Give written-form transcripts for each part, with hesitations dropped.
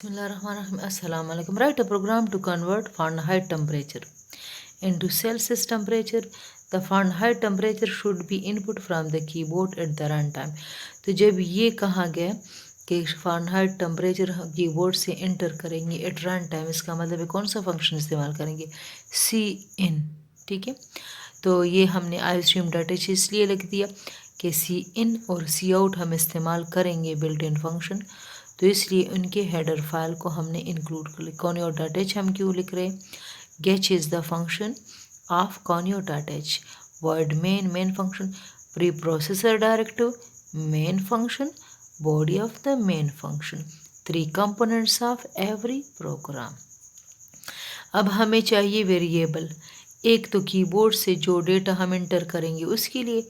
Bismillahirrahmanirrahim. Assalamu alaikum. Write a program to convert Fahrenheit temperature into Celsius temperature. The Fahrenheit temperature should be input from the keyboard at the runtime. तो जब ये कहा गया कि Fahrenheit temperature keyboard से enter करेंगे eight run time, इसका मतलब है कौन सा फंक्शन इस्तेमाल करेंगे, सी इन। ठीक है, तो ये हमने iostream डाटा इसलिए लिख दिया कि सी इन और सी आउट हम इस्तेमाल करेंगे बिल्ट इन फंक्शन, तो इसलिए उनके हेडर फाइल को हमने इंक्लूड कर लिया। कॉनियोडाटेच हम क्यों लिख रहे हैं, गेच इज़ द फंक्शन ऑफ कॉनियोडाटेच, void main function, preprocessor directive main function, body of the main function, 3 components of every program. अब हमें चाहिए वेरिएबल, एक तो कीबोर्ड से जो डेटा हम इंटर करेंगे उसके लिए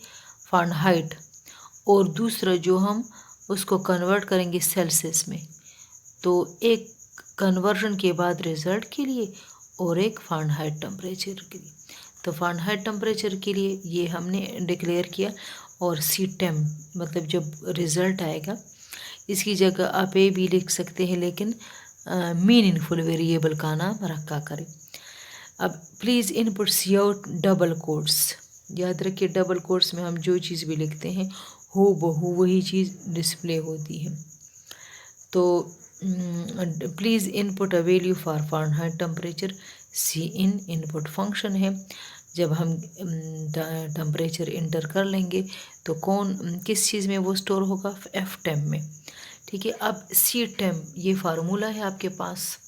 फ़ारेनहाइट, और दूसरा जो हम उसको कन्वर्ट करेंगे सेल्सियस में, तो एक कन्वर्जन के बाद रिज़ल्ट के लिए और एक फ़ारेनहाइट टेम्परेचर के लिए। तो फ़ारेनहाइट टेम्परेचर के लिए ये हमने डिक्लेयर किया, और सी टेम मतलब जब रिज़ल्ट आएगा इसकी जगह आप ए भी लिख सकते हैं, लेकिन मीनिंगफुल वेरिएबल का नाम रखा करें। अब please input cout double quotes, याद रखिए डबल कोट्स में हम जो चीज़ भी लिखते हैं हो बहू वही चीज़ डिस्प्ले होती है। तो please input a value for Fahrenheit temperature, cin input function है। जब हम टेम्परेचर इंटर कर लेंगे तो किस चीज़ में वो स्टोर होगा, एफ टेम में। ठीक है, अब सी टेम ये फार्मूला है आपके पास,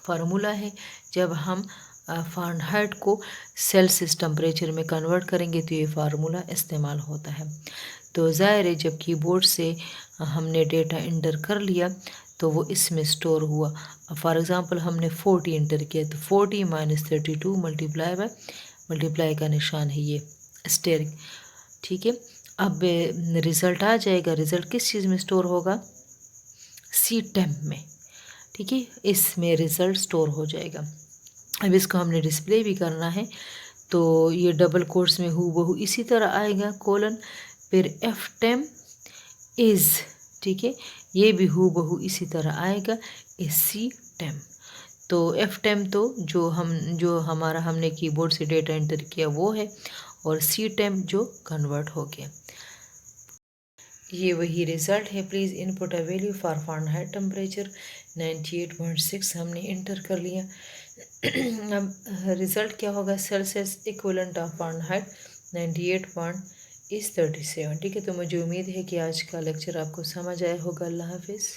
फार्मूला है जब हम फ़ारेनहाइट को सेल्सियस टेम्परेचर में कन्वर्ट करेंगे तो ये फार्मूला इस्तेमाल होता है। तो ज़ाहिर है जब कीबोर्ड से हमने डेटा इंटर कर लिया तो वो इसमें स्टोर हुआ। फॉर एग्ज़ाम्पल हमने 40 इंटर किया तो 40 माइनस 32 मल्टीप्लाई बाय, मल्टीप्लाई का निशान है ये स्टेरिंग। ठीक है, अब रिज़ल्ट आ जाएगा, रिज़ल्ट किस चीज़ में स्टोर होगा, सी टेम में। ठीक है, इसमें रिज़ल्ट स्टोर हो जाएगा। अब इसको हमने डिस्प्ले भी करना है, तो ये डबल कोट्स में हूबहू इसी तरह आएगा कोलन, फिर एफ टेम इज़, ठीक है, ये भी हूबहू इसी तरह आएगा इस सी टेम। तो एफ टेम तो जो हमारा हमने कीबोर्ड से डेटा एंटर किया वो है, और सी टेम जो कन्वर्ट हो गया, ये वही रिज़ल्ट है। Please input a value for Fahrenheit temperature 98.6 हमने इंटर कर लिया। अब रिज़ल्ट क्या होगा, सेल्सियस इक्विवेलेंट ऑफ फ़ारेनहाइट 98.37। ठीक है, तो मुझे उम्मीद है कि आज का लेक्चर आपको समझ आया होगा। अल्लाह हाफिज़।